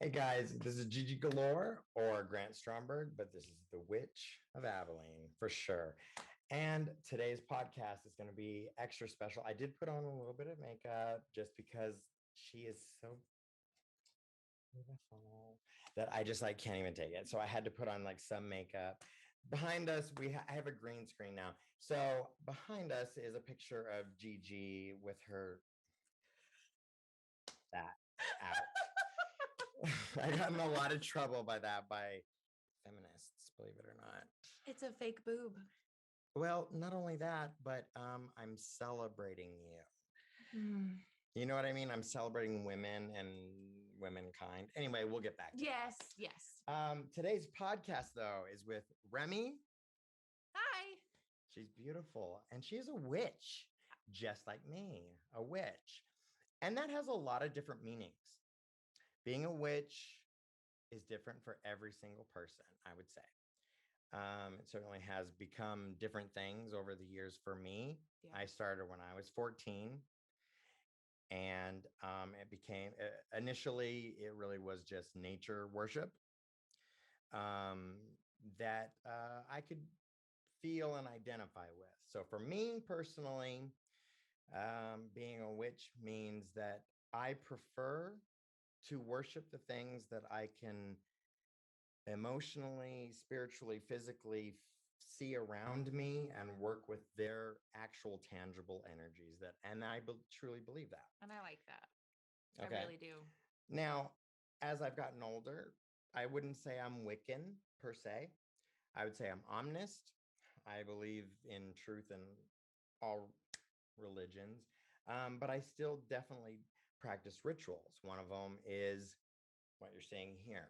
Hey guys, this is Gigi Galore or Grant Stromberg, but this is the Witch of Abilene for sure. And today's podcast is going to be extra special. I did put on a little bit of makeup just because she is so beautiful that I can't even take it. So I had to put on like some makeup. Behind us, I have a green screen now. So behind us is a picture of Gigi with her that out. I got in a lot of trouble by feminists, believe it or not. It's a fake boob. Well, not only that, but I'm celebrating you. You know what I mean? I'm celebrating women and womankind. Anyway, we'll get back to Yes. today's podcast, though, is with Remy. Hi. She's beautiful, and she's a witch, just like me, a witch. And that has a lot of different meanings. Being a witch is different for every single person, I would say. It certainly has become different things over the years for me. Yeah. I started when I was 14, and it became initially, it really was just nature worship that I could feel and identify with. So for me personally, being a witch means that I prefer to worship the things that I can emotionally, spiritually, physically see around me and work with their actual tangible energies and I truly believe that. And I like that. Okay. I really do. Now, as I've gotten older, I wouldn't say I'm Wiccan per se. I would say I'm omnist. I believe in truth in all religions, but I still definitely practice rituals. One of them is what you're seeing here.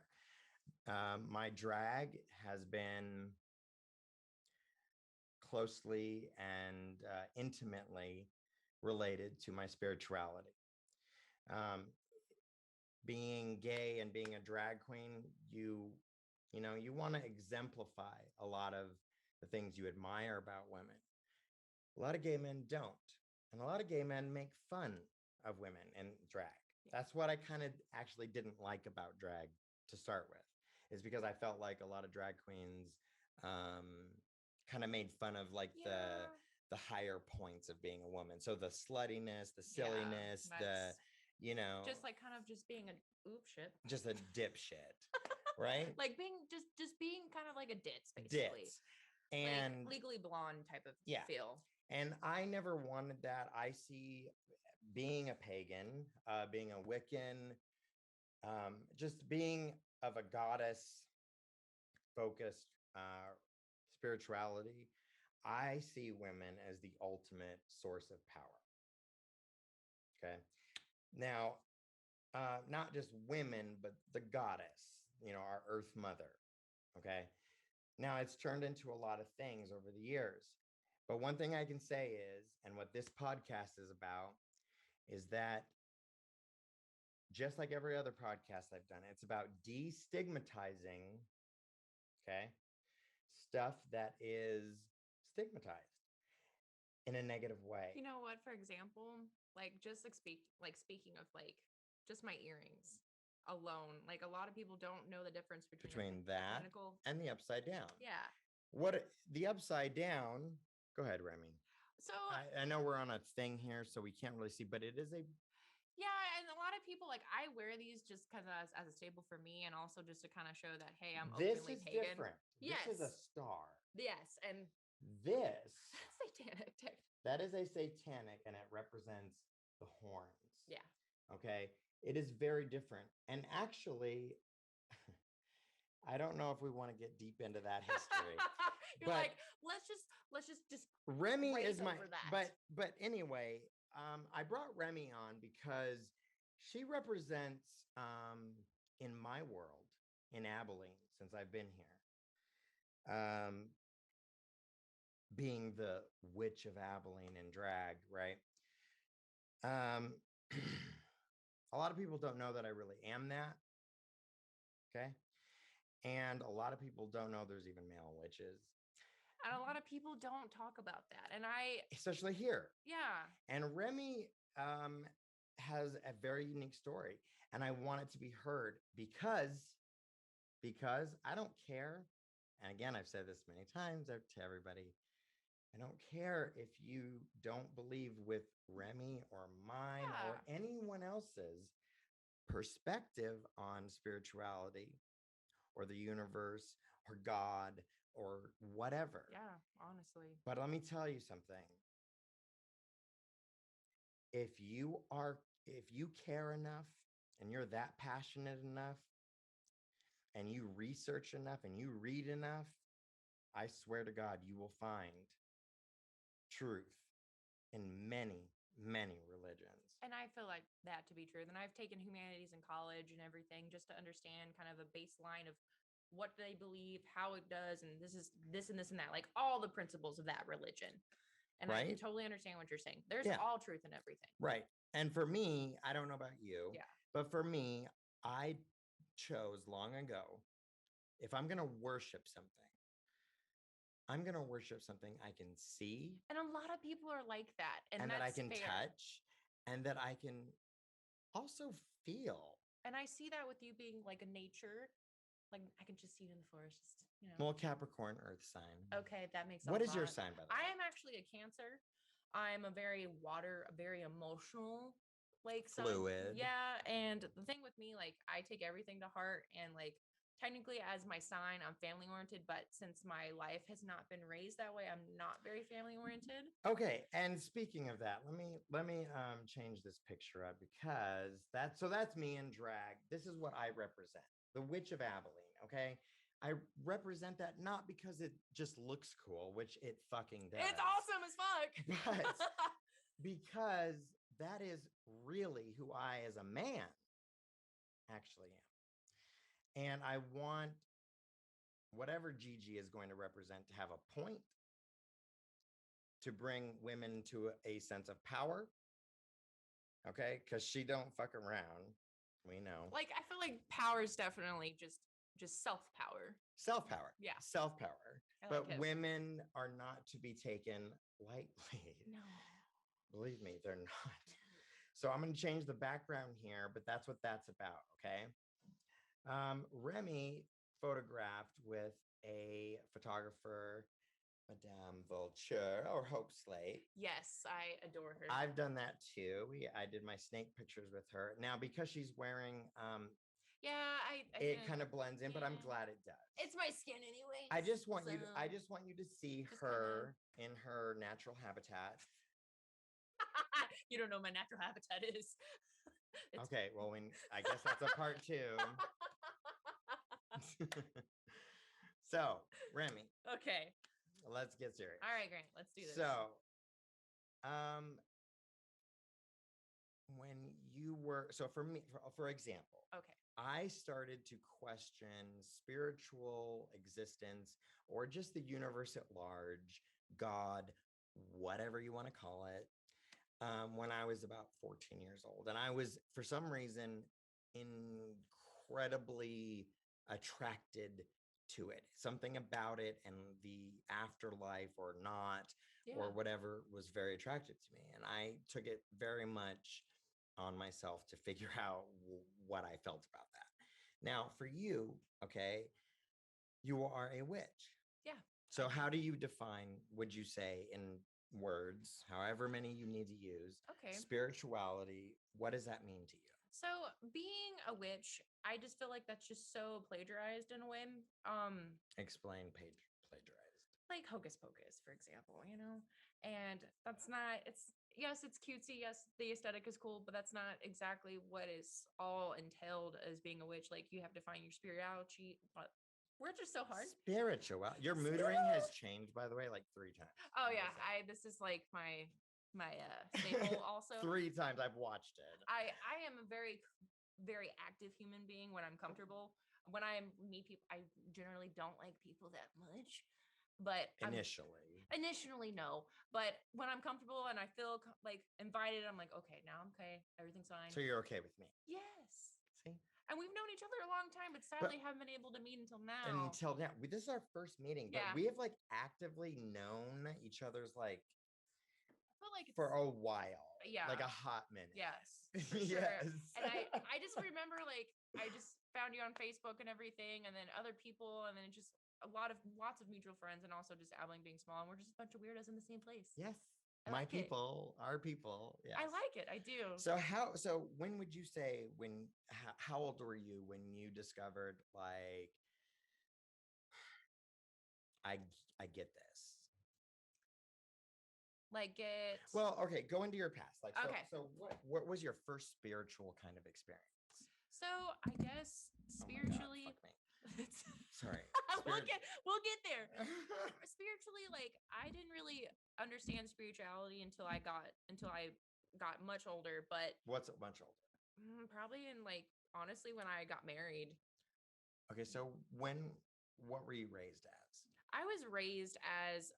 My drag has been closely and intimately related to my spirituality. Being gay and being a drag queen, you want to exemplify a lot of the things you admire about women. A lot of gay men don't, and a lot of gay men make fun of women in drag. That's what I kind of actually didn't like about drag to start with, is because I felt like a lot of drag queens kind of made fun of like the higher points of being a woman. So the sluttiness, the silliness, just like kind of just being a shit. Just a dipshit, right? Like being just being kind of like a ditz, basically. Ditz. And like Legally Blonde type of feel. And I never wanted that. I see being a pagan, being a Wiccan, just being of a goddess focused spirituality. I see women as the ultimate source of power. Okay. Now, not just women, but the goddess, our earth mother. Okay. Now it's turned into a lot of things over the years. But one thing I can say is, and what this podcast is about, is that just like every other podcast I've done, it's about destigmatizing, okay, stuff that is stigmatized in a negative way. You know what? For example, like just like speaking of like just my earrings alone, like a lot of people don't know the difference between that and the upside down. Yeah. What the upside down? Go ahead, Remy. So I know we're on a thing here, so we can't really see, but it is a. Yeah, and a lot of people like I wear these just because as a staple for me, and also just to kind of show that hey, I'm openly pagan. Different. Yes, this is a star. Yes, and this satanic. That is a satanic, and it represents the horns. Yeah. Okay. It is very different, and actually, I don't know if we want to get deep into that history. You're like, let's just Remy is my that. But anyway, I brought Remy on because she represents in my world in Abilene since I've been here. Being the witch of Abilene in drag, right? A lot of people don't know that I really am that. Okay. And a lot of people don't know there's even male witches. And a lot of people don't talk about that. And especially here. Yeah. And Remy has a very unique story, and I want it to be heard because I don't care. And again, I've said this many times to everybody. I don't care if you don't believe with Remy or mine or Yeah. anyone else's perspective on spirituality or the universe or God or whatever. Yeah, honestly. But let me tell you something. If you care enough and you're that passionate enough and you research enough and you read enough, I swear to God, you will find truth in many, many religions. And I feel like that to be true. Then I've taken humanities in college and everything just to understand kind of a baseline of what they believe, how it does, and this is this and this and that, like all the principles of that religion. And I can Right? totally understand what you're saying. There's Yeah. all truth in everything. Right. And for me, I don't know about you, Yeah. but for me, I chose long ago, if I'm going to worship something, I'm going to worship something I can see And a lot of people are like that. And that I that's can fair. touch and that I can also feel. And I see that with you being like a nature. Like I can just see you in the forest, just, Well, Capricorn, Earth sign. Okay, that makes What a is your lot. sign, by the way? I am actually a Cancer. I'm a very very emotional, like sign. Fluid. Yeah, and the thing with me, like I take everything to heart, and like technically as my sign, I'm family oriented, but since my life has not been raised that way, I'm not very family oriented. Okay, and speaking of that, let me change this picture up because that's me in drag. This is what I represent, the Witch of Abilene. Okay, I represent that not because it just looks cool, which it fucking does. It's awesome as fuck. But because that is really who I, as a man, actually am. And I want whatever Gigi is going to represent to have a point, to bring women to a sense of power. Okay, because she don't fuck around. We know. Like I feel like power is definitely just self power. Self power. Yeah. Self power. But like women are not to be taken lightly. No. Believe me, they're not. So I'm going to change the background here, but that's what that's about. Okay. Remy photographed with a photographer, Madame Vulture or Hope Slate. Yes, I adore her. I've done that too. I did my snake pictures with her. Now, because she's wearing yeah, it kind of blends in, but I'm glad it does. It's my skin anyway. I just want you to see her in her natural habitat. You don't know what my natural habitat is. Okay, well, I guess that's a part 2. So, Remy. Okay. Let's get serious. All right, Grant, let's do this. So, when you were, for me, for example, okay, I started to question spiritual existence or just the universe at large, God, whatever you want to call it, when I was about 14 years old. And I was, for some reason, incredibly attracted to it. Something about it and the afterlife or not, or whatever, was very attractive to me. And I took it very much on myself to figure out what I felt about that. Now, for you, okay, you are a witch. Yeah. So how do you define, would you say, in words, however many you need to use, spirituality? What does that mean to you? So being a witch, I just feel like that's just so plagiarized in a way. Explain plagiarized. Like Hocus Pocus, for example, and that's not, it's cutesy. Yes, the aesthetic is cool, but that's not exactly what is all entailed as being a witch. Like you have to find your spirituality. But words are so hard. Spiritual. Your mood ring has changed, by the way, like 3 times. Oh yeah, this is like my staple also. 3 times I've watched it. I am a very, very active human being when I'm comfortable. When I meet people, I generally don't like people that much. But initially, no. But when I'm comfortable and I feel like invited, I'm like, okay, now I'm okay. Everything's fine. So you're okay with me? Yes. See? And we've known each other a long time, but sadly haven't been able to meet until now. This is our first meeting, but we have like actively known each other's like but like for a while. Yeah. Like a hot minute. Yes. For sure. Yes. And I just remember like I just found you on Facebook and everything, and then other people, and then just lots of mutual friends, and also just Abilene being small, and we're just a bunch of weirdos in the same place. Yes. Our people. Yes. I like it. I do. So when would you say how old were you when you discovered like I get this? Like it. Well, okay, go into your past. Like Okay. So what was your first spiritual kind of experience? So I guess spiritually. Oh my God, fuck me. Sorry. We'll get there. Spiritually, like I didn't really understand spirituality until I got much older. But what's much older? Probably in like honestly when I got married. Okay, so what were you raised as? I was raised as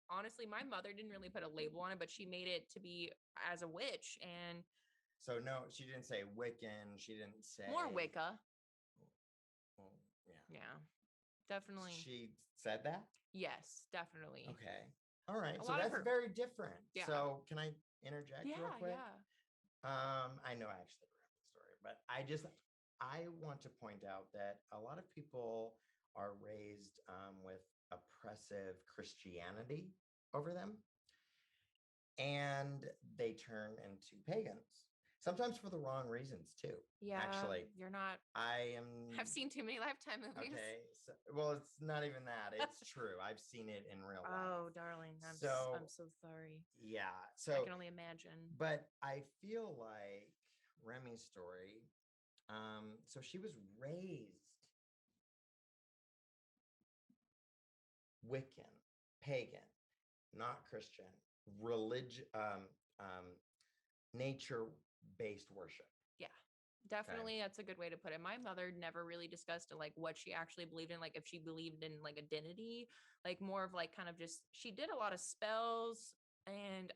honestly, my mother didn't really put a label on it, but she made it to be as a witch. And so no, she didn't say Wiccan. She didn't say more Wicca. Well, yeah, definitely. She said that? Yes, definitely. Okay. All right. So that's very different. Yeah. So can I interject real quick? Yeah. I know I actually grew up in the story, but I want to point out that a lot of people are raised with oppressive Christianity over them, and they turn into pagans. Sometimes for the wrong reasons too. Yeah, actually, you're not. I've seen too many Lifetime movies. Okay, well, it's not even that. It's true. I've seen it in real life. Oh, darling, I'm so sorry. Yeah, so I can only imagine. But I feel like Remy's story. So she was raised Wiccan, pagan, not Christian, nature-based worship. Yeah, definitely. Okay. That's a good way to put it. My mother never really discussed like what she actually believed in, like if she believed in like a divinity, like more of like kind of just, she did a lot of spells. And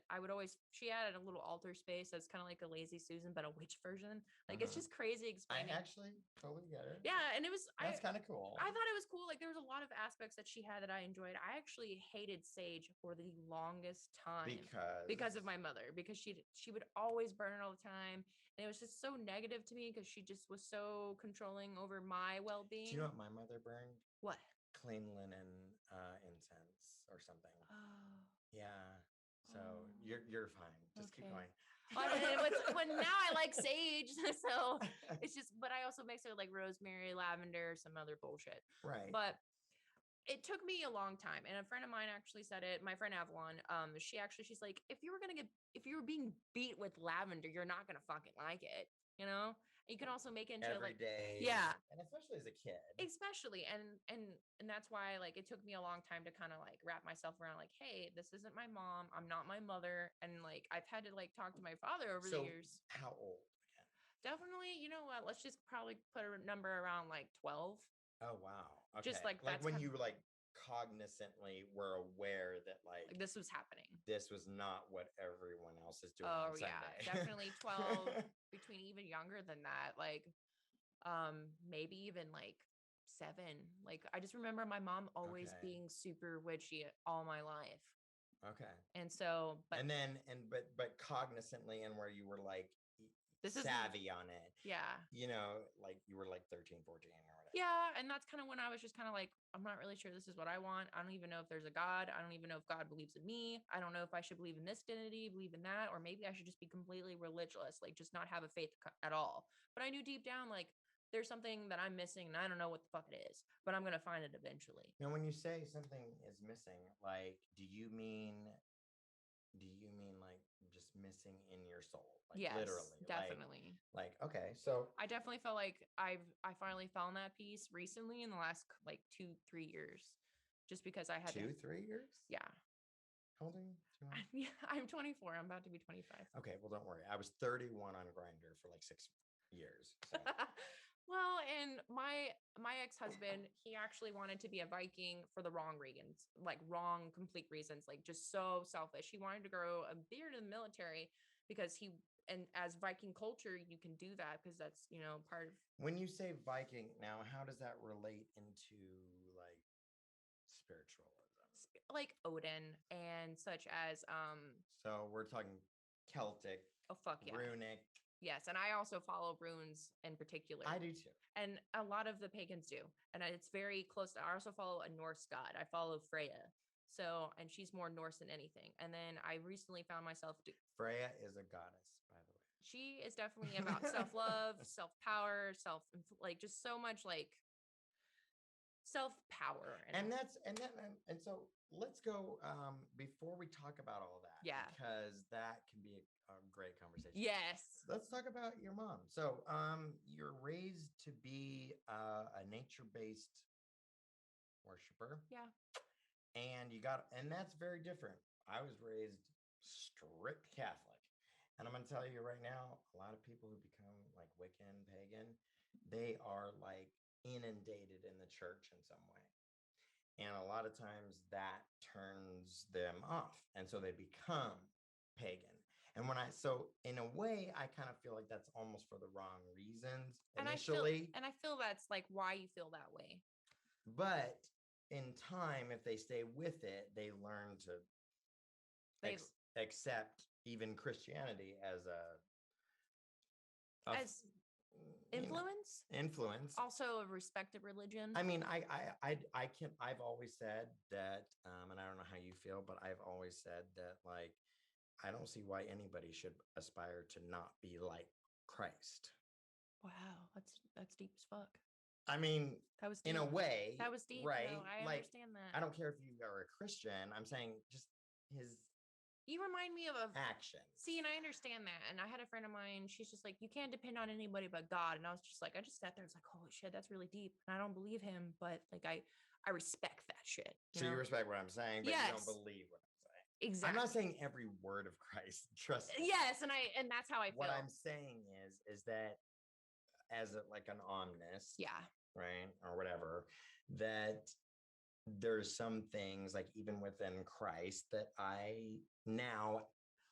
she added a little altar space that's kind of like a Lazy Susan, but a witch version. Like it's just crazy explaining. I actually totally get it. Yeah, and that's kind of cool. I thought it was cool. Like there was a lot of aspects that she had that I enjoyed. I actually hated sage for the longest time because of my mother, because she would always burn it all the time, and it was just so negative to me because she just was so controlling over my well-being. Do you know what my mother burned? What? Clean linen, incense or something. Oh. Yeah. So you're fine. Just keep going. When now I like sage, so it's just. But I also mix it with like rosemary, lavender, some other bullshit. Right. But it took me a long time, and a friend of mine actually said it. My friend Avalon, she's like, if you were being beat with lavender, you're not gonna fucking like it, you know. You can also make it into every day. Yeah, and especially as a kid. Especially, and that's why like it took me a long time to kind of like wrap myself around like, hey, this isn't my mom, I'm not my mother, and like I've had to like talk to my father over the years. How old again? Definitely, you know what? Let's just probably put a number around like 12. Oh wow! Okay. Just like when you like cognizantly were aware that like this was happening. This was not what everyone else is doing. Oh yeah, definitely 12. Between even younger than that, like maybe even like 7. Like I just remember my mom always being super witchy all my life. Okay. And so, but cognizantly, and where you were like this savvy on it. Yeah. You know, like you were like 13, 14 or whatever. Yeah. And that's kind of when I was just kind of like, I'm not really sure this is what I want. I don't even know if there's a God. I don't even know if God believes in me. I don't know if I should believe in this divinity, believe in that, or maybe I should just be completely religious, like just not have a faith at all. But I knew deep down, like there's something that I'm missing and I don't know what the fuck it is, but I'm going to find it eventually. Now, when you say something is missing, like, do you mean like just missing in your soul? Like, yes, literally. Definitely. Like, okay. So I definitely felt like I finally found that peace recently in the last like 2-3 years, just because I had 2-3 years. Yeah. How old are you? Yeah, I'm 24. I'm about to be 25. Okay, well, don't worry. I was 31 on Grindr for like 6 years. So. Well, and my ex-husband, he actually wanted to be a Viking for the wrong reasons, like wrong complete reasons, like just so selfish. He wanted to grow a beard in the military because and as Viking culture, you can do that because that's, you know, part of. When you say Viking now, how does that relate into like spiritualism? like Odin and such as So we're talking Celtic, oh fuck yeah. runic. Yes, and I also follow runes in particular. I do too. And a lot of the pagans do. And it's very close to, I also follow a Norse god. I follow Freya. So, and she's more Norse than anything. And then I recently found myself Freya is a goddess, by the way. She is definitely about self-love, self-power, like just so much like self-power. And so let's go before we talk about all that. Yeah. Because that can be a great conversation. Yes. Let's talk about your mom. So you're raised to be a nature-based worshiper. Yeah. And that's very different. I was raised strict Catholic. And I'm going to tell you right now, a lot of people who become like Wiccan, pagan, they are like inundated in the church in some way. And a lot of times that turns them off. And so they become pagan. And so in a way, I kind of feel like that's almost for the wrong reasons initially. And I feel that's like why you feel that way. But in time, if they stay with it, they learn to accept even Christianity as influence, also a respected religion. I mean, I've always said that, and I don't know how you feel, but I've always said that, like, I don't see why anybody should aspire to not be like Christ. Wow, that's deep as fuck. I mean, that was deep. In a way, that was deep, right? No, I understand that. I don't care if you are a Christian. I'm saying just his. You remind me of action. See, and I understand that. And I had a friend of mine. She's just like, you can't depend on anybody but God. And I was just like, I just sat there. I was like, holy shit, that's really deep. And I don't believe him, but like, I respect that shit. You respect what I'm saying, but you don't believe what I'm saying. Exactly. I'm not saying every word of Christ. Trust me. Yes, and that's how I feel. What I'm saying is that as like an omnis, right, or whatever, that there's some things like even within Christ that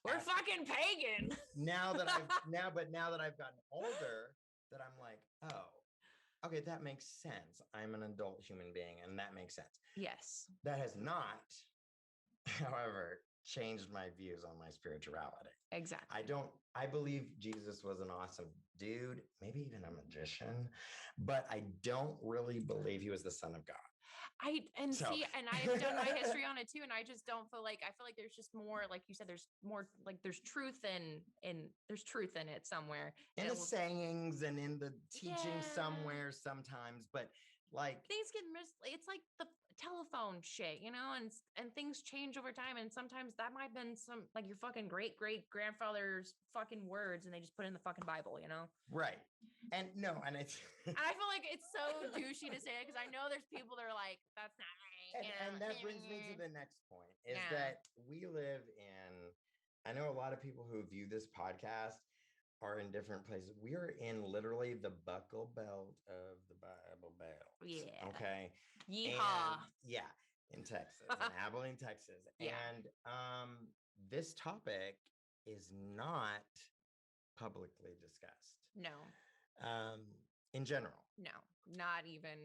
we're fucking pagan. now that I've gotten older, that I'm like, oh, okay, that makes sense. I'm an adult human being, and that makes sense. Yes. That has not, however, changed my views on my spirituality. Exactly. I believe Jesus was an awesome dude, maybe even a magician, but I don't really believe he was the Son of God. I've done my history on it too, and I just don't feel like there's just more, like you said, there's more, like there's truth there's truth in it somewhere. In the sayings and in the teaching somewhere sometimes, but like things get it's like the telephone shit, and things change over time, and sometimes that might have been some like your fucking great grandfather's fucking words, and they just put in the fucking Bible, Right. And it's and I feel like it's so douchey to say it because I know there's people that are like, that's not right. And that brings me to the next point is that we live in, I know a lot of people who view this podcast are in different places. We are in literally the buckle belt of the Bible Belt. Yeah. Okay. Yeehaw. In Texas, in Abilene, Texas. Yeah. And this topic is not publicly discussed. No. In general. No, not even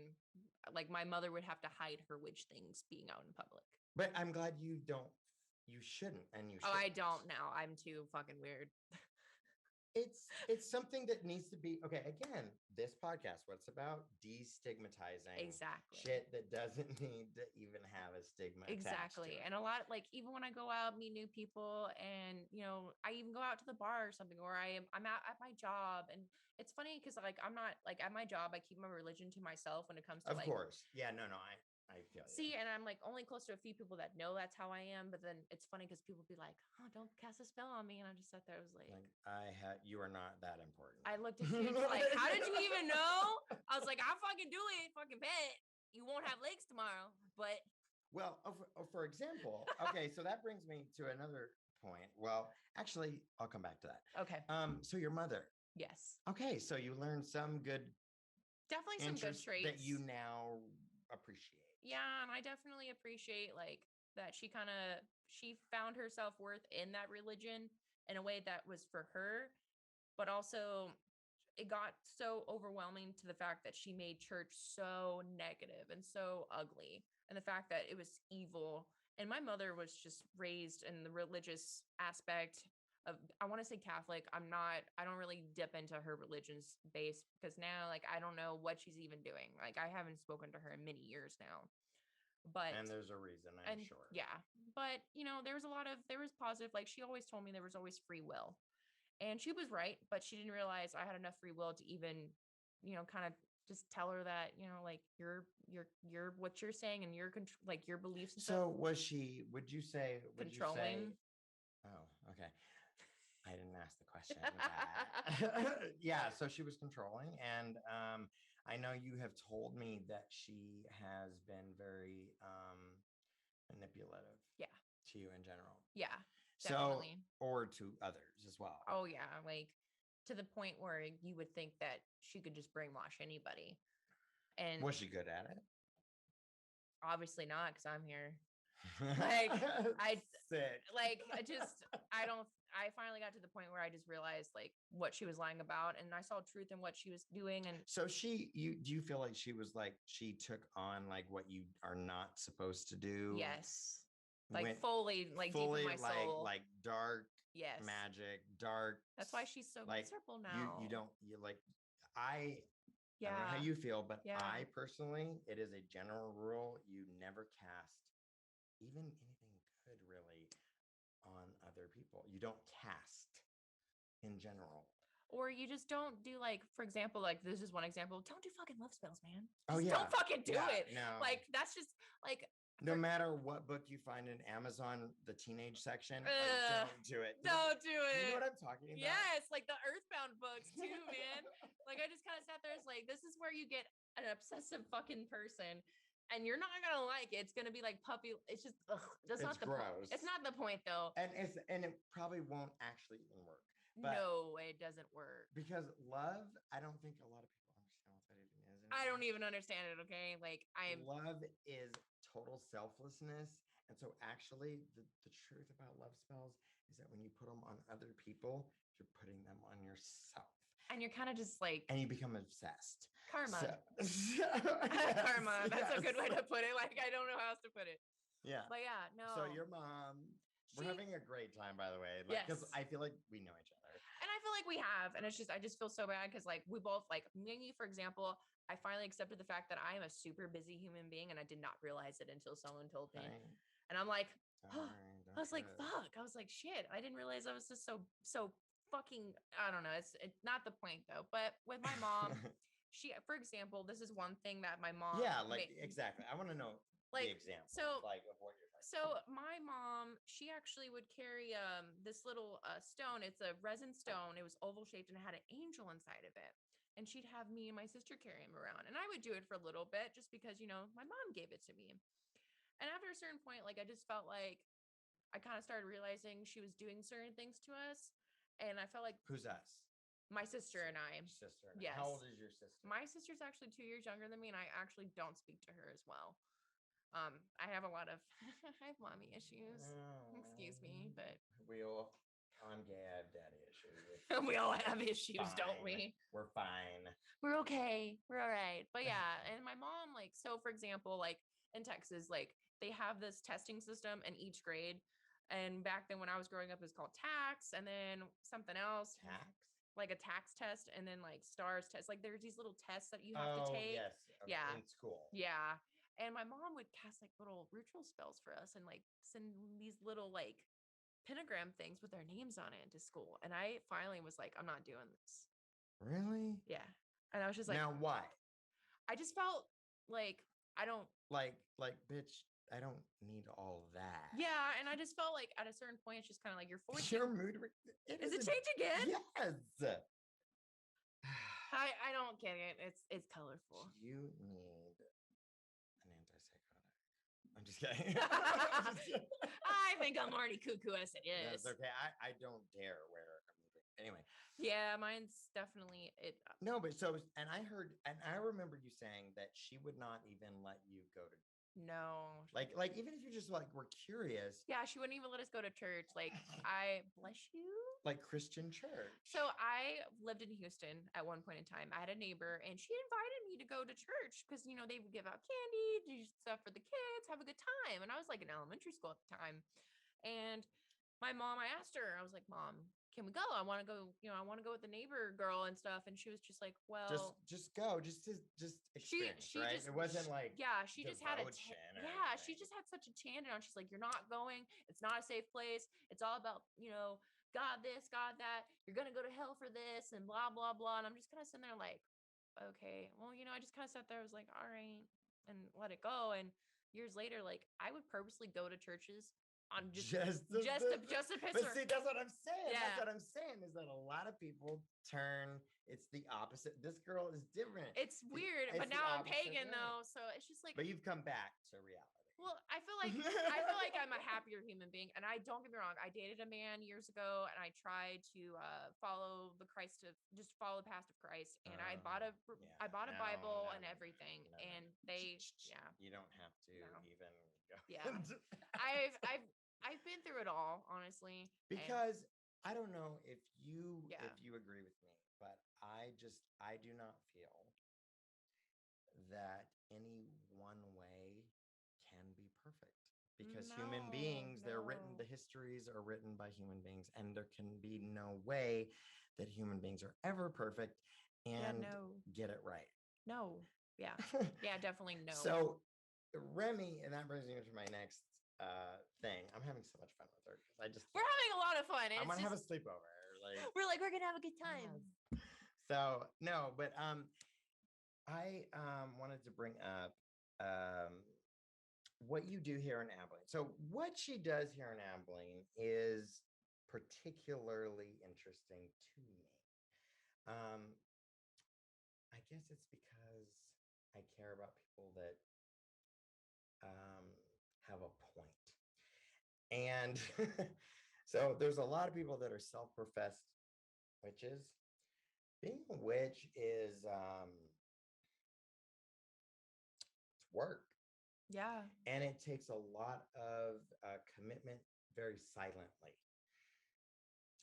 like my mother would have to hide her witch things being out in public. But I'm glad you shouldn't. And you shouldn't. I don't now. I'm too fucking weird. It's something that needs to be, okay, again, this podcast, what's about destigmatizing shit that doesn't need to even have a stigma. Exactly. And a lot, like even when I go out, meet new people, and I even go out to the bar or something, or I'm out at my job. And it's funny because like I'm not like at my job, I keep my religion to myself when it comes to of course. Yeah, no, I feel see, and I'm like only close to a few people that know that's how I am. But then it's funny because people be like, "Oh, don't cast a spell on me," and I just sat there. I was like, you are not that important. I looked at you like, how did you even know? I was like, I'll fucking do it, fucking bet. You won't have legs tomorrow, but. Well, for example, okay, so that brings me to another point. Well, actually, I'll come back to that. Okay. So your mother. Yes. Okay, so you learned some good. Definitely some good traits that you now appreciate. Yeah, and I definitely appreciate like that she found her self-worth in that religion in a way that was for her, but also it got so overwhelming to the fact that she made church so negative and so ugly, and the fact that it was evil And my mother was just raised in the religious aspect of, I want to say Catholic. I don't really dip into her religion's base because now, like, I don't know what she's even doing. Like, I haven't spoken to her in many years now. And there's a reason, I'm sure. Yeah. But, there was positive, like she always told me there was always free will. And she was right, but she didn't realize I had enough free will to even, kind of just tell her that, like you're what you're saying and your like your beliefs. And so was she, would you say controlling? Oh, okay. I didn't ask the question. Yeah, so she was controlling. And I know you have told me that she has been very manipulative. Yeah. To you in general. Yeah. Definitely. So, or to others as well. Oh yeah, like to the point where you would think that she could just brainwash anybody. And was she good at it? Obviously not, because I'm here. Like I finally got to the point where I just realized like what she was lying about, and I saw truth in what she was doing. And so do you feel like she was like, she took on like what you are not supposed to do? Yes. Like fully deep in my soul. Like dark yes. magic, dark. That's why she's so miserable now. You don't I don't know how you feel, but I personally, it is a general rule, you never cast even anything good really on other people. You don't cast in general. Or you just don't do, like, for example, like this is one example. Don't do fucking love spells, man. Don't fucking do it. No. Like that's just like no matter what book you find in Amazon, the teenage section, don't do it. Don't do it. You know what I'm talking about? Yes, like the Earthbound books too, man. Like I just kind of sat there, it's like, this is where you get an obsessive fucking person. And you're not gonna like it. It's gonna be like puppy. It's just that's not the point. It's not the point though. And it probably won't actually even work. But no, it doesn't work. Because love, I don't think a lot of people understand what that even is. Anymore. I don't even understand it. Okay, like love is total selflessness. And so actually the truth about love spells is that when you put them on other people, you're putting them on yourself. And you're kind of just like, and you become obsessed. Karma. Karma. That's a good way to put it. Like, I don't know how else to put it. Yeah. But yeah, no. So your mom, we're having a great time, by the way. Because I feel like we know each other. And I feel like we have. And it's just, I just feel so bad because like we both, like me, for example, I finally accepted the fact that I am a super busy human being and I did not realize it until someone told me. Right. And I'm like, I was like, fuck. I was like, shit. I didn't realize I was just so fucking, I don't know. It's not the point though. But with my mom, she, for example, this is one thing that my mom. Yeah, like exactly. I want to know the example. So like of what you're talking. So my mom, she actually would carry this little stone. It's a resin stone. It was oval shaped and it had an angel inside of it. And she'd have me and my sister carry him around. And I would do it for a little bit just because, my mom gave it to me. And after a certain point, like I just felt like I kind of started realizing she was doing certain things to us. And I felt like, who's us? My sister and I. Sister. Yes. How old is your sister? My sister's actually 2 years younger than me, and I actually don't speak to her as well. I have a lot of I have mommy issues. Oh, excuse me, but I'm gay. I have daddy issues. We all have issues, don't we? We're fine. We're okay. We're all right. But yeah, and my mom, like, so for example, like in Texas, like they have this testing system in each grade. And back then when I was growing up, it was called tax, and then something else. Tax? Like a tax test, and then like stars test. Like there's these little tests that you have to take. Yes. Yeah. In school. Yeah. And my mom would cast like little ritual spells for us and like send these little like pentagram things with their names on it into school. And I finally was like, I'm not doing this. Really? Yeah. And I was just like, now why? I just felt like I don't like bitch, I don't need all that. Yeah. And I just felt like at a certain point, it's just kind of like you're forced. Your mood. Is it change again? Yes. I don't get it. It's colorful. You need an antipsychotic. I'm just kidding. I think I'm already cuckoo as it is. That's okay. I don't dare wear a mood ring. Anyway. Yeah, mine's definitely it. No, but so, and I remember you saying that she would not even let you go to No. Like even if you just like were curious. Yeah, she wouldn't even let us go to church. Like, I bless you. Like Christian church. So I lived in Houston at one point in time. I had a neighbor and she invited me to go to church because, you know, they would give out candy, do stuff for the kids, have a good time. And I was like in elementary school at the time. And my mom, I asked her, I was like, Mom, can we go? I want to go, you know, I want to go with the neighbor girl and stuff. And she was just like, well, just go, just experience, she right? just, it wasn't like, yeah, she just had she anything. just had such a tangent on. She's like, you're not going. It's not a safe place. It's all about, you know, God this, God that. You're going to go to hell for this and blah, blah, blah. And I'm just kind of sitting there like, okay, well, you know, I just kind of sat there. I was like, all right, and let it go. And years later, like I would purposely go to churches on just to piss but her. see, that's what I'm saying. Yeah. That's what I'm saying is that a lot of people turn. It's the opposite. This girl is different. It's weird, but now I'm pagan though, so it's just like. But you've come back to reality. Well, I feel like I'm a happier human being, and I don't get me wrong. I dated a man years ago, and I tried to follow the path of Christ, and I bought a Bible and everything, and they you don't have to even go. Yeah, I've been through it all, honestly. Because I don't know if you agree with me, but I do not feel that any one way can be perfect, because human beings, the histories are written by human beings, and there can be no way that human beings are ever perfect and get it right. No. Yeah. Yeah, definitely no. So Remy, and that brings me to my next thing. I'm having so much fun with her. We're having a lot of fun. I want to have a sleepover. We're gonna have a good time. So no, but I wanted to bring up what you do here in Abilene. So what she does here in Abilene is particularly interesting to me. I guess it's because I care about people that have a point. And so there's a lot of people that are self-professed witches. Being a witch is it's work. Yeah. And it takes a lot of commitment very silently.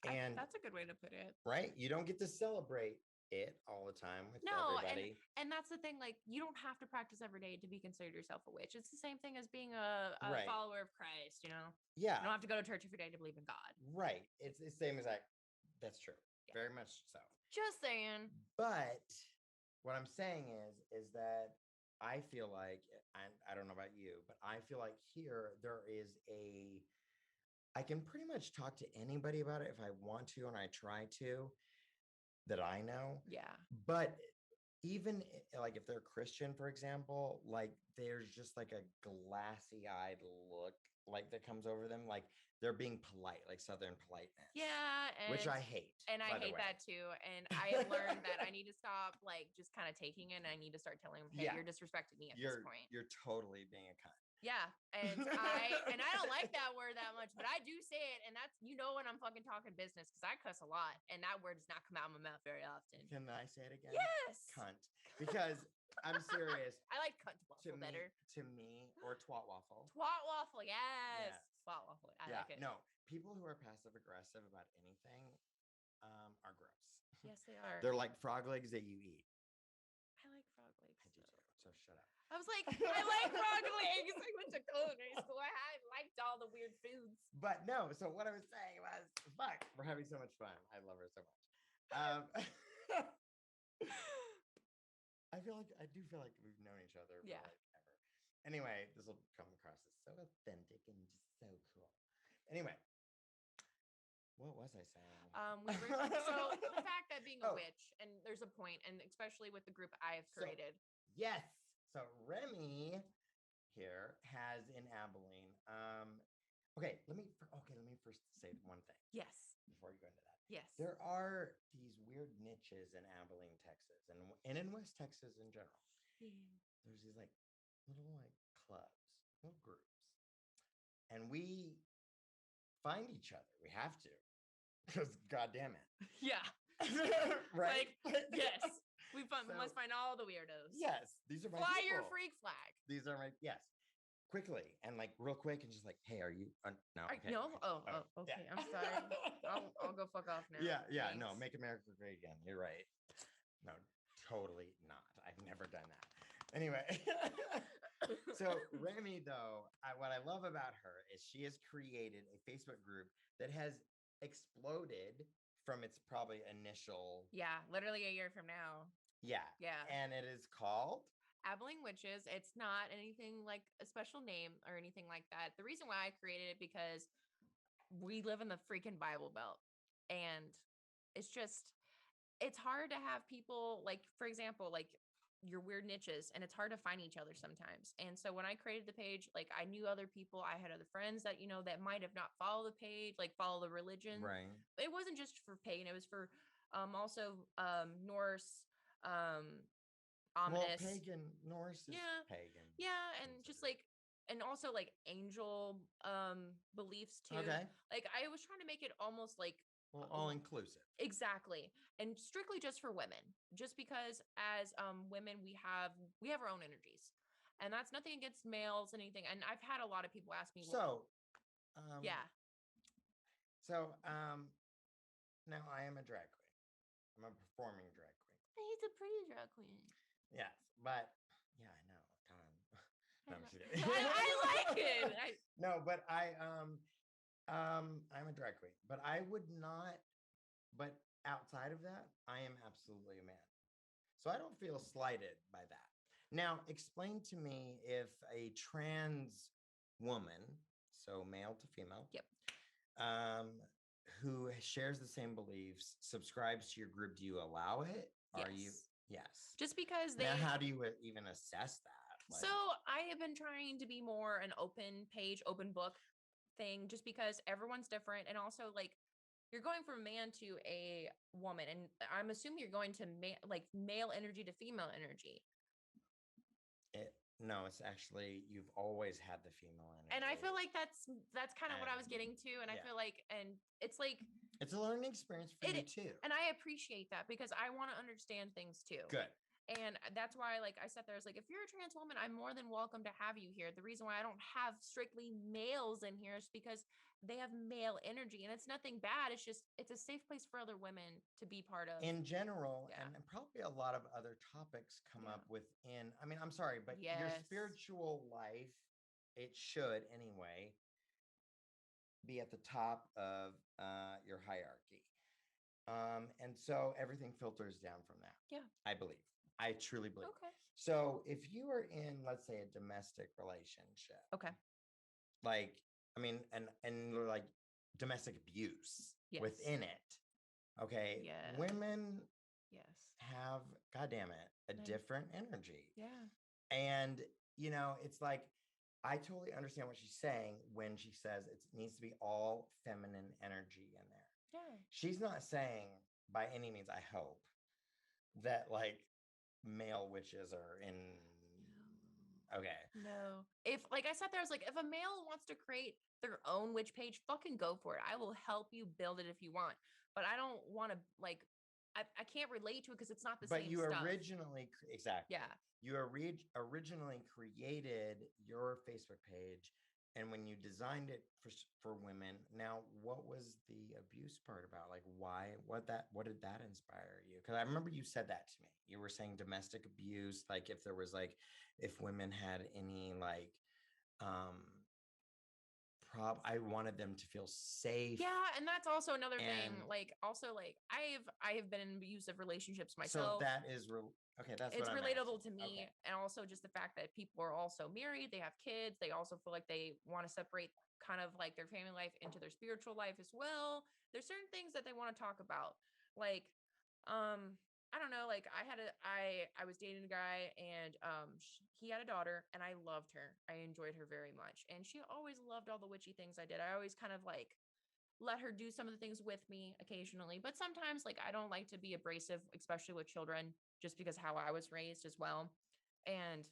And that's a good way to put it. Right? You don't get to celebrate it all the time with everybody. And that's the thing, like you don't have to practice every day to be considered yourself a witch. It's the same thing as being a follower of Christ, you know? Yeah. You don't have to go to church every day to believe in God. Right. It's the same as that's true. Yeah. Very much so. Just saying. But what I'm saying is that I feel like, I don't know about you, but I feel like here there is I can pretty much talk to anybody about it if I want to, and I try to, that I know. Yeah. But even like if they're Christian, for example, like there's just like a glassy-eyed look like that comes over them, like they're being polite, like Southern politeness. Yeah, which I hate. And I hate that too. And I have learned that I need to stop like just kind of taking it, and I need to start telling them, hey, you're disrespecting me at this point. You're totally being a cunt. Yeah. And I don't like that word that much, but I do say it, and that's, you know, when I'm fucking talking business, because I cuss a lot, and that word does not come out of my mouth very often. Can I say it again? Yes. Cunt. Because I'm serious. I like cunt waffle better. To me, or twat waffle. Twat waffle, yes. Twat waffle. I like it. No, people who are passive aggressive about anything are gross. Yes, they are. They're like frog legs that you eat. I like frog legs. I do too. So shut up. I was like, I like frog legs. I went to culinary school. I liked all the weird foods. But no, so what I was saying was, fuck, we're having so much fun. I love her so much. I do feel like we've known each other for like ever. Anyway, this will come across as so authentic and just so cool. Anyway, what was I saying? So the fact that being a witch, and there's a point, and especially with the group I have created. Yes. So Remy here has in Abilene. Okay, let me first say one thing. Yes. Before you go into that. Yes. There are these weird niches in Abilene, Texas, and in West Texas in general. Yeah. There's these like little like clubs, little groups, and we find each other. We have to, because goddamn it. Yeah. Right. Like, yes. We must find all the weirdos. Yes, these are my Fly people. your freak flag. These are my yes. quickly and like real quick and just like, hey, are you no? Okay. No. Oh, okay. Yeah. I'm sorry. I'll go fuck off now. Yeah. No, make America great again. You're right. No, totally not. I've never done that. Anyway, so Remy, though, what I love about her is she has created a Facebook group that has exploded from its probably initial. Yeah, literally a year from now. Yeah. And it is called Abilene Witches. It's not anything like a special name or anything like that. The reason why I created it because we live in the freaking Bible Belt, and it's hard to have people like, for example, like your weird niches, and it's hard to find each other sometimes. And so when I created the page, like I knew other people, I had other friends that, that might have not followed the page, like follow the religion. Right. It wasn't just for pagan, it was for also Norse, ominous. Well, pagan, Norse is pagan. Yeah, and just like, and also like angel beliefs too. Okay. Like I was trying to make it almost like all inclusive. Exactly. And strictly just for women. Just because as women we have our own energies. And that's nothing against males, anything. And I've had a lot of people ask me, yeah. So now I am a drag queen. I'm a performing drag queen. He's a pretty drag queen. Yes, but yeah, I know. No, I like it. No, but I'm a drag queen, but I would not. But outside of that, I am absolutely a man. So I don't feel slighted by that. Now, explain to me if a trans woman, so male to female, yep, who shares the same beliefs, subscribes to your group, do you allow it? Yes. Are you? Yes. Just because they. Now, how do you even assess that? So I have been trying to be more an open page, open book thing, just because everyone's different. And also like you're going from a man to a woman, and I'm assuming you're going to male energy to female energy. No, it's actually, you've always had the female energy. And I feel like that's kind of what I was getting to. And I feel like, and it's like, it's a learning experience for you too. And I appreciate that because I want to understand things too. Good. And that's why, like I sat there, I was like, if you're a trans woman, I'm more than welcome to have you here. The reason why I don't have strictly males in here is because they have male energy, and it's nothing bad. It's just, it's a safe place for other women to be part of. In general, and probably a lot of other topics come up within, I mean, I'm sorry, but your spiritual life, it should anyway, be at the top of your hierarchy. And so everything filters down from that. Yeah. I believe. I truly believe. Okay. So if you are in, let's say, a domestic relationship. Okay. Like, I mean, and like domestic abuse within it. Okay. Yeah. Women have, goddamn it, a different energy. Yeah. And, it's like, I totally understand what she's saying when she says it needs to be all feminine energy in there. Yeah. She's not saying by any means, I hope, that like male witches are in. Okay. No. If, like I sat there, I was like, if a male wants to create their own witch page, fucking go for it. I will help you build it if you want. But I don't want to, like, I can't relate to it because it's not the same stuff. But you originally, exactly. Yeah. You originally created your Facebook page. And when you designed it for women, now what was the abuse part about? Like, why? What did that inspire you? Because I remember you said that to me. You were saying domestic abuse, like if there was like, if women had any like, I wanted them to feel safe. Yeah, and that's also another thing. Like, also, like I have been in abusive relationships myself. So that is okay. It's relatable to me, and also just the fact that people are also married, they have kids, they also feel like they want to separate kind of like their family life into their spiritual life as well. There's certain things that they want to talk about, like, I don't know, like I was dating a guy, and he had a daughter, and I loved her. I enjoyed her very much, and she always loved all the witchy things I did. I always kind of like let her do some of the things with me occasionally, but sometimes like I don't like to be abrasive, especially with children, just because how I was raised as well. And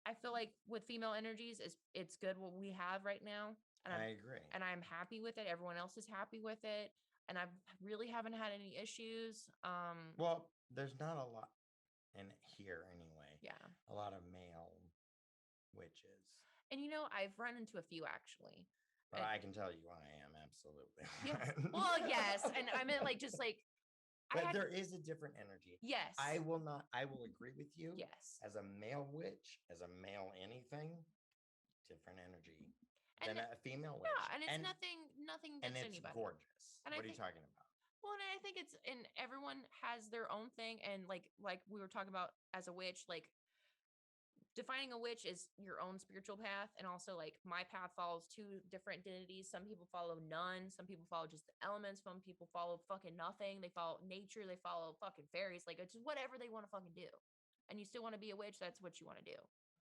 I feel like with female energies, it's good what we have right now, and I agree, and I'm happy with it. Everyone else is happy with it. And I really haven't had any issues. Well, there's not a lot in here anyway. Yeah. A lot of male witches. And I've run into a few actually. But I can tell you I am absolutely. Yeah. Well, yes. And I meant just but there is a different energy. Yes. I will agree with you. Yes. As a male witch, as a male anything, different energy than a female witch. Yeah, and it's nothing against anybody. And it's gorgeous. And what are you talking about? Well, and I think everyone has their own thing. And like we were talking about as a witch, defining a witch is your own spiritual path. And also my path follows two different deities. Some people follow none. Some people follow just the elements. Some people follow fucking nothing. They follow nature. They follow fucking fairies. It's just whatever they want to fucking do. And you still want to be a witch. That's what you want to do.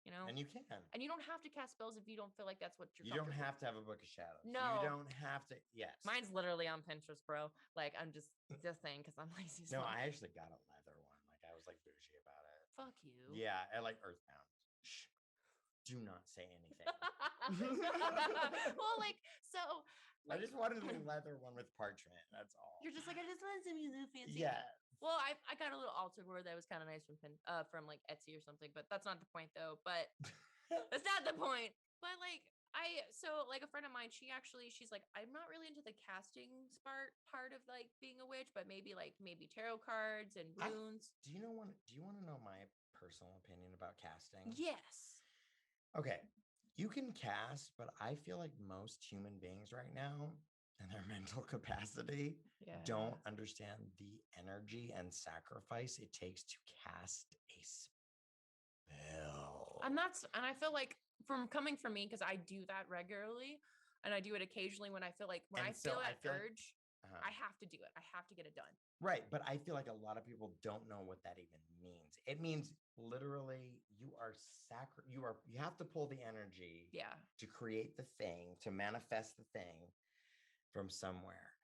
And you can. And you don't have to cast spells if you don't feel like that's what you're. You don't have to have a book of shadows. No. You don't have to. Yes. Mine's literally on Pinterest, bro. I'm just saying because I'm lazy. No, I actually got a leather one. I was bougie about it. Fuck you. Yeah, I like Earthbound. Shh. Do not say anything. Well, so. I just wanted a leather one with parchment. That's all. You're just I just wanted something fancy. Yeah. Well, I got a little altar board that was kind of nice from Etsy or something, but that's not the point though. But that's not the point. But a friend of mine, she's like, I'm not really into the casting part of being a witch, but maybe tarot cards and runes. Do you want to know my personal opinion about casting? Yes. Okay. You can cast, but I feel like most human beings right now and their mental capacity don't understand the energy and sacrifice it takes to cast a spell. And I feel like coming from me, because I do that regularly and I do it occasionally when I feel like I feel that urge, I have to do it. I have to get it done. Right. But I feel like a lot of people don't know what that even means. It means literally you have to pull the energy to create the thing, to manifest the thing from somewhere.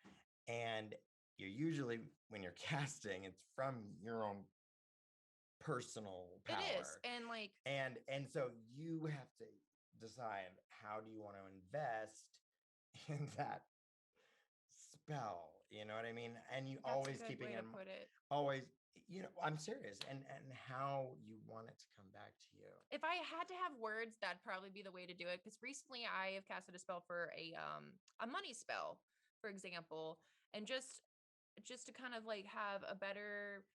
And you're usually, when you're casting, it's from your own personal power. It is. And so you have to decide, how do you want to invest in that spell? You know what I mean? And you always keeping in mind, always, I'm serious, and how you want it to come back to you. If I had to have words, that'd probably be the way to do it. Because recently I have casted a spell for a money spell, for example, and just to kind of have a better.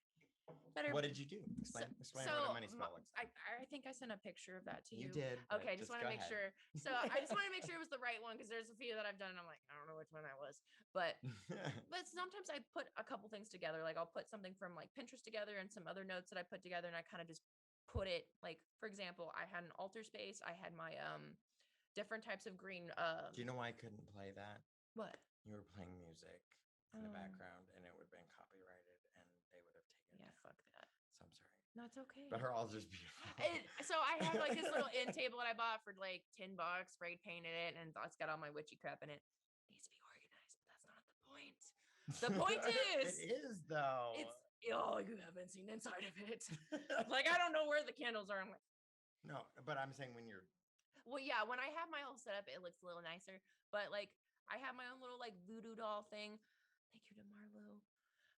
What did you do? Explain what a money spell looks like. I think I sent a picture of that to you. You did. Okay, just want to make sure. So I just want to make sure it was the right one, because there's a few that I've done and I'm like, I don't know which one that was. But sometimes I put a couple things together. I'll put something from Pinterest together and some other notes that I put together, and I kind of just put it for example, I had an altar space. I had my different types of green. Do you know why I couldn't play that? What? You were playing music in the background, and it would have been copyrighted, and they would have taken it. Yeah, fuck that. So I'm sorry. No, it's okay. But her altar's beautiful. So I have this little end table that I bought for $10, spray painted it, and it's got all my witchy crap in it. It needs to be organized, but that's not the point. The point is, it is though. You haven't seen inside of it. I don't know where the candles are. I'm like, no, but I'm saying when you're. Well, yeah, when I have my whole setup, it looks a little nicer. But I have my own little voodoo doll thing. Thank you to Marlo.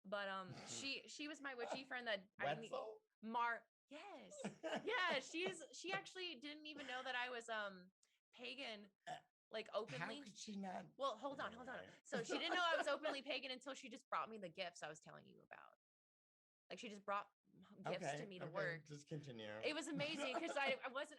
But she was my witchy friend that yes. Yeah, she actually didn't even know that I was pagan openly. How could she not? Well, hold on. So she didn't know I was openly pagan until she just brought me the gifts I was telling you about. She just brought gifts to me to work. Just continue. It was amazing because I wasn't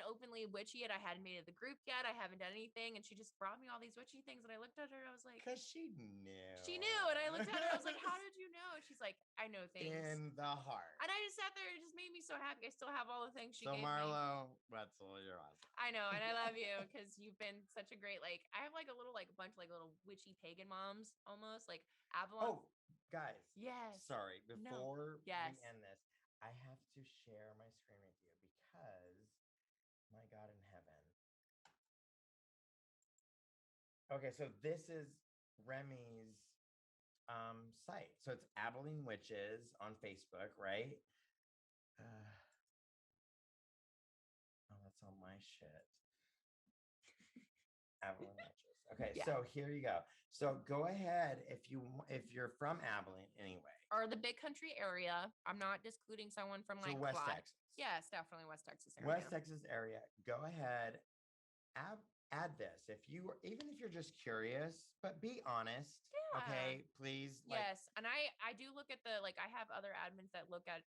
openly witchy yet. I hadn't made it the group yet. I haven't done anything, and she just brought me all these witchy things. And I looked at her, and I was like, because she knew. She knew, and I looked at her, I was like, how did you know? And she's like, I know things in the heart. And I just sat there, and it just made me so happy. I still have all the things she gave Marlo, Wetzel, you're awesome. I know, and I love you because you've been such a great I have a little bunch of little witchy pagan moms almost Avalon. Oh, guys. Yes. Sorry, before we end this, I have to share my screen with you because, my God in heaven. Okay, so this is Remy's site. So it's Abilene Witches on Facebook, right? That's all my shit. Abilene Witches. Okay, So here you go. So go ahead if you're from Abilene anyway. or the big country area. I'm not excluding someone from like West Clyde. Texas. Yes, definitely West Texas area. West Texas area. Go ahead, add this. Even if you're just curious, but be honest. Yeah. Okay, please. Yes, and I do look at the, like, I have other admins that look at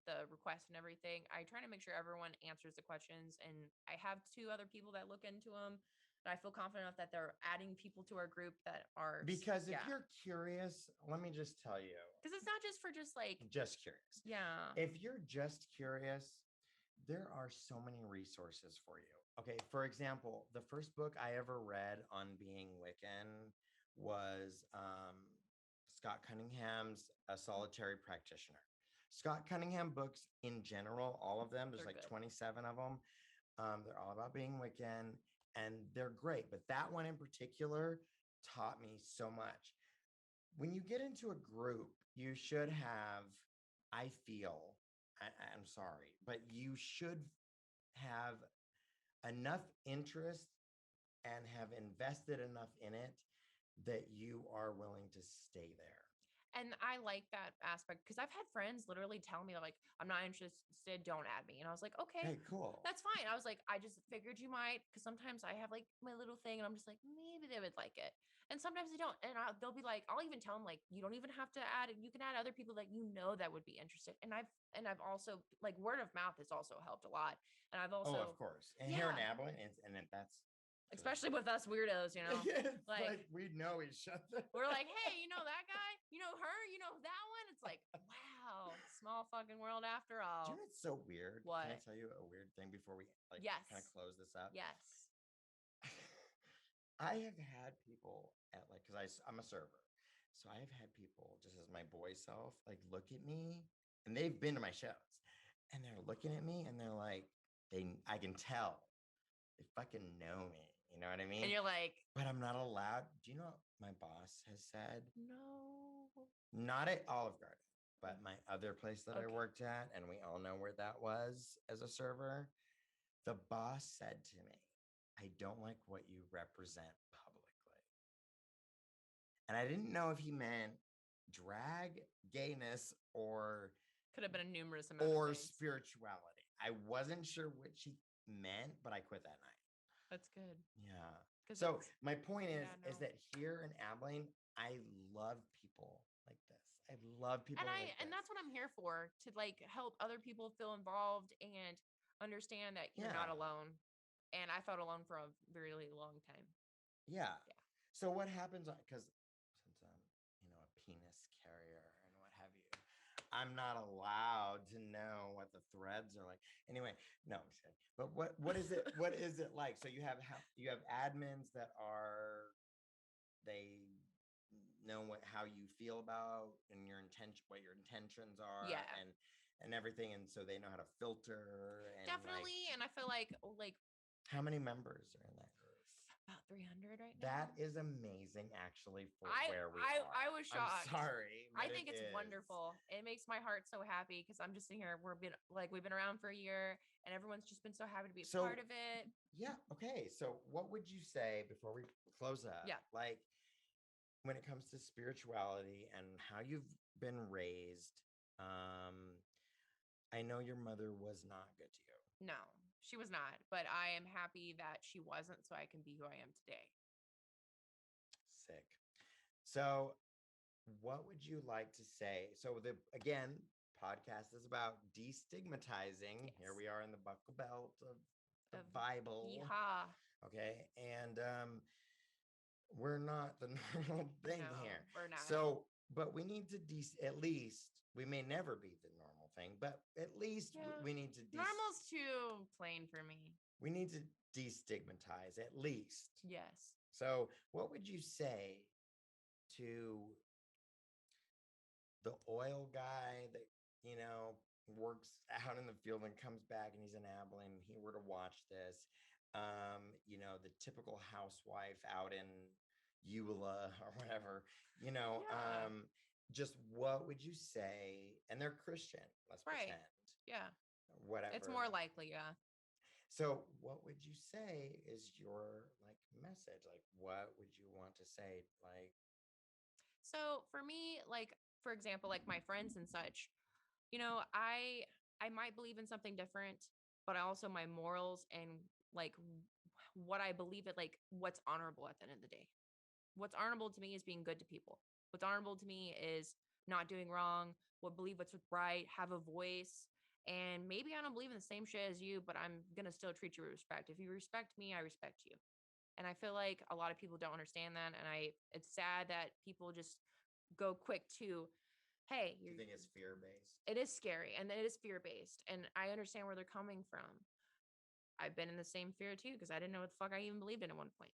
the request and everything. I try to make sure everyone answers the questions, and I have 2 other people that look into them. And I feel confident enough that they're adding people to our group that are, because if you're curious, let me just tell you, because it's not just for just like just curious. Yeah. If you're just curious, there are so many resources for you. Okay, for example, the first book I ever read on being Wiccan was Scott Cunningham's A Solitary Practitioner. Scott Cunningham books in general, all of them, there's like 27 of them. They're all about being Wiccan, and they're great. But that one in particular taught me so much. When you get into a group, you should have, I feel, I'm sorry, but you should have enough interest and have invested enough in it that you are willing to stay there. And I like that aspect because I've had friends literally tell me, like, I'm not interested, don't add me. And I was like, okay, hey, cool. That's fine. I was like, I just figured you might, because sometimes I have like my little thing and I'm just like, maybe they would like it. And sometimes they don't. And they'll be like, I'll even tell them, like, you don't even have to add it. You can add other people that you know that would be interested. And I've also, like, word of mouth has also helped a lot. And I've also, of course. And here in Abilene, that's especially with us weirdos, you know, like we know each other. We're like, hey, you know that guy, you know her, you know that one. It's like, wow, small fucking world after all. Do you know what's so weird? What? Can I tell you a weird thing before we kind of close this up? Yes. I have had people at because I'm a server, so I have had people just as my boy self look at me, and they've been to my shows, and they're looking at me, and they're like, I can tell they fucking know me. You know what I mean? And you're like, but I'm not allowed. Do you know what my boss has said? No. Not at Olive Garden, but my other place that I worked at, and we all know where that was as a server. The boss said to me, I don't like what you represent publicly. And I didn't know if he meant drag, gayness, or could have been a numerous amount or spirituality. I wasn't sure what she meant, but I quit that night. That's good. Yeah. So my point is that here in Abilene, I love people like this. I love people and that's what I'm here for, to like help other people feel involved and understand that you're not alone. And I felt alone for a really long time. Yeah. So what happens, because since I'm, a penis carrier and what have you, I'm not allowed to know what the threads are like. Anyway, no, I'm just kidding. But what is it? What is it like? So you have admins that they know how you feel about and what your intentions are, and everything, and so they know how to filter. And definitely, and I feel like how many members are in that group? About 300 right now. That is amazing, actually, for where we are. I was shocked. I'm sorry. I think it's wonderful. It makes my heart so happy because I'm just sitting here. We've been around for a year, and everyone's just been so happy to be a part of it. Yeah. Okay. So what would you say before we close up? Yeah. Like when it comes to spirituality and how you've been raised, I know your mother was not good to you. No. She was not, but I am happy that she wasn't, so I can be who I am today. Sick. So what would you like to say? So again, podcast is about destigmatizing. Yes. Here we are in the buckle belt of the Bible. Yeehaw. Okay. And we're not the normal thing here. We're not. So, but we need to at least, we may never be the normal thing, but at least we need to normal's too plain for me. We need to destigmatize at least. Yes. So what would you say to the oil guy that works out in the field and comes back and he's in Abilene and he were to watch this, the typical housewife out in Eula or whatever, just what would you say? And they're Christian, let's pretend. Yeah. Whatever. It's more likely, yeah. So what would you say is your message? What would you want to say? So for me, for example, like my friends and such, you know, I might believe in something different, but I also my morals and like what I believe it, like what's honorable at the end of the day. What's honorable to me is being good to people. What's honorable to me is not doing wrong, what believe what's right, have a voice. And maybe I don't believe in the same shit as you, but I'm gonna still treat you with respect. If you respect me, I respect you. And I feel like a lot of people don't understand that. And it's sad that people just go quick to, hey, you think it's fear based? It is scary and it is fear based. And I understand where they're coming from. I've been in the same fear too, because I didn't know what the fuck I even believed in at one point.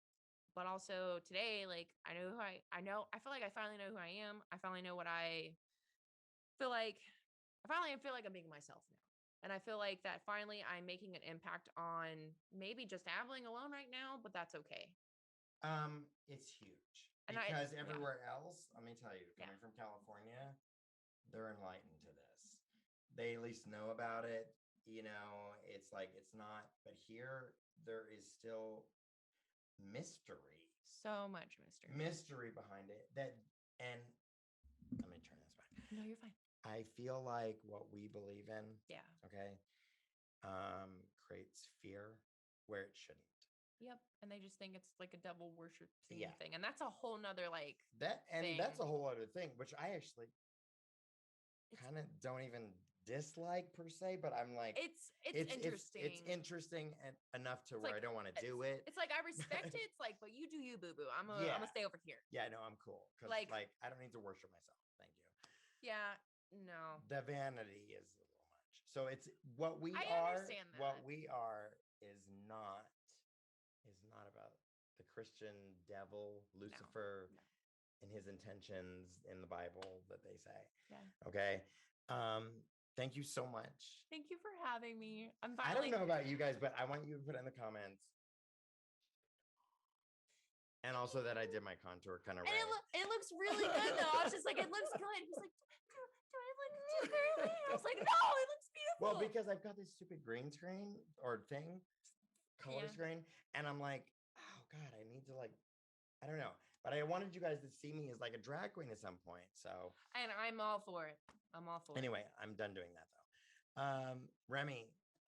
But also today, like I know who I feel like I finally know who I am. I finally know what I feel like. I finally feel like I'm being myself now. And I feel like that finally I'm making an impact on maybe just dabbling alone right now, but that's okay. It's huge because everywhere else, let me tell you, coming from California, they're enlightened to this. They at least know about it. You know, it's like it's not, but here there is still mystery. So much mystery behind it. And let me turn this back. No, you're fine. I feel like what we believe in, okay, creates fear where it shouldn't. Yep. And they just think it's like a devil worship thing. And that's a whole nother like that's a whole other thing, which I actually kind of don't even dislike per se, but I'm like it's interesting. It's interesting enough to where I don't want to do it. It's like I respect it. It's like, but you do you, boo boo. I'm gonna stay over here. Yeah, no, I'm cool. Because like I don't need to worship myself. Thank you. Yeah, no. The vanity is a little much. So it's what we I are. Understand that. What we are is not about the Christian devil, Lucifer, and his intentions in the Bible that they say. Yeah. Okay. Thank you so much. Thank you for having me. I don't know about you guys, but I want you to put in the comments. And also that I did my contour kind of right. It looks really good though. I was just like, it looks good. He's like, do I look too girly? I was like, no, it looks beautiful. Well, because I've got this stupid green screen or thing, color screen, and I'm like, oh God, I need to like, I don't know. But I wanted you guys to see me as like a drag queen at some point. So and I'm all for it. Anyway, I'm done doing that though. Remy,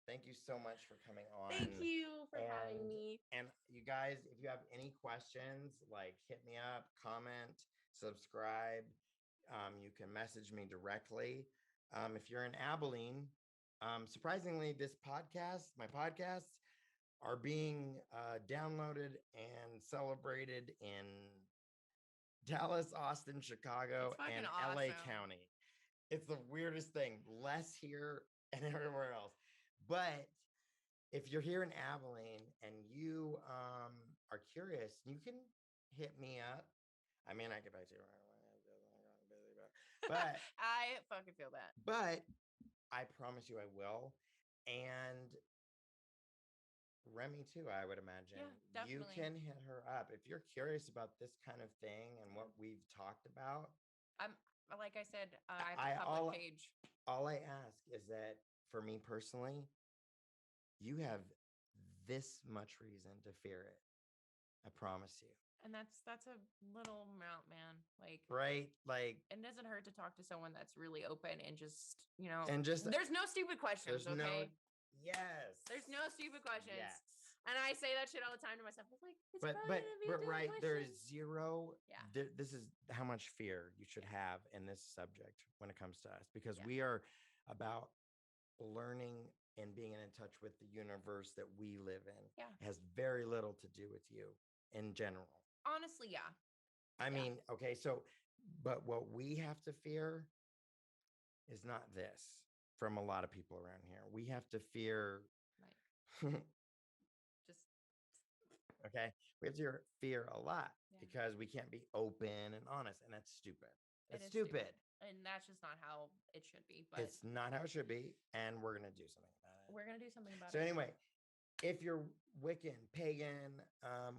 thank you so much for coming on. Thank you for having me. And you guys, if you have any questions, like hit me up, comment, subscribe. You can message me directly. If you're in Abilene, surprisingly, my podcasts are being downloaded and celebrated in Dallas, Austin, Chicago, and LA County. It's the weirdest thing. Less here and everywhere else. But if you're here in Abilene and you are curious, you can hit me up. I may not get back to you right away, but I fucking feel that. But I promise you I will. And Remy too, I would imagine. Yeah, definitely. You can hit her up if you're curious about this kind of thing and what we've talked about. Like I said, I have a public page. All I ask is that for me personally, you have this much reason to fear it. I promise you. And that's a little amount, man. Like right, like it doesn't hurt to talk to someone that's really open and just there's no stupid questions. Okay. There's no stupid questions. Yes. And I say that shit all the time to myself. I was like, but right, there is zero. This is how much fear you should have in this subject when it comes to us, because we are about learning and being in touch with the universe that we live in. Yeah. It has very little to do with you in general. Honestly, yeah. I mean, okay, so, but what we have to fear is not this from a lot of people around here. We have to fear. Right. Okay, we have to fear a lot because we can't be open and honest, and that's stupid. It's stupid. And that's just not how it should be. But it's not how it should be, and we're gonna do something about it. We're gonna do something about it. So anyway, if you're Wiccan, pagan,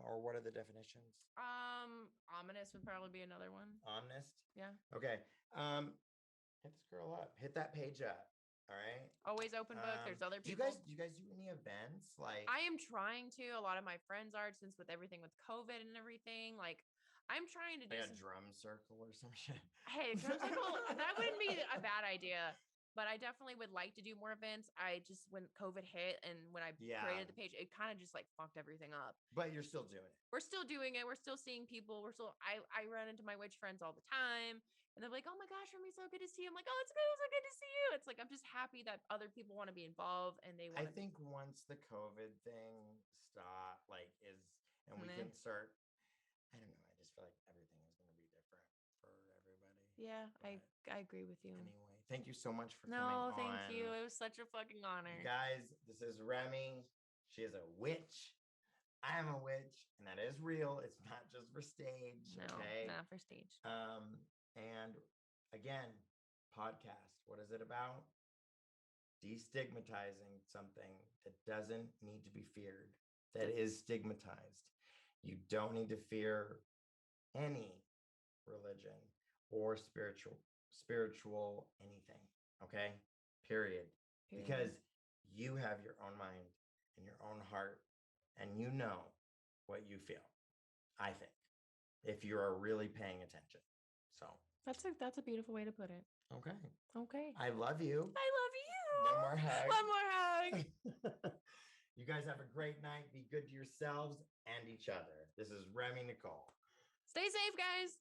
or what are the definitions? Ominous would probably be another one. Ominous? Yeah. Okay. Hit this girl up. Hit that page up. All right. Always open book. There's other Do people. you guys do any events? Like, I am trying to. A lot of my friends are, since with everything with COVID and everything. Like, I'm trying to do like a drum circle or some shit. Hey, drum circle, that wouldn't be a bad idea. But I definitely would like to do more events. I just, when COVID hit and when I created the page, it kind of just like fucked everything up. But you're still doing it. We're still doing it. We're still seeing people. I run into my witch friends all the time. And they're like, oh my gosh, Remy, so good to see you. I'm like, oh, it's good. So good to see you. It's like, I'm just happy that other people want to be involved and they want I think once the COVID thing and we can start, I don't know. I just feel like everything is going to be different for everybody. Yeah, I agree with you. Anyway, thank you so much for coming on. No, thank you. It was such a fucking honor. You guys, this is Remy. She is a witch. I am a witch, and that is real. It's not just for stage. No, okay? not for stage. And again, podcast. What is it about? Destigmatizing something that doesn't need to be feared, that is stigmatized. You don't need to fear any religion or spiritual anything. Okay? Period. Because you have your own mind and your own heart, and you know what you feel, I think, if you are really paying attention. So that's a beautiful way to put it. Okay. I love you. I love you. One more hug. One more hug. You guys have a great night. Be good to yourselves and each other. This is Remy Nicole. Stay safe, guys.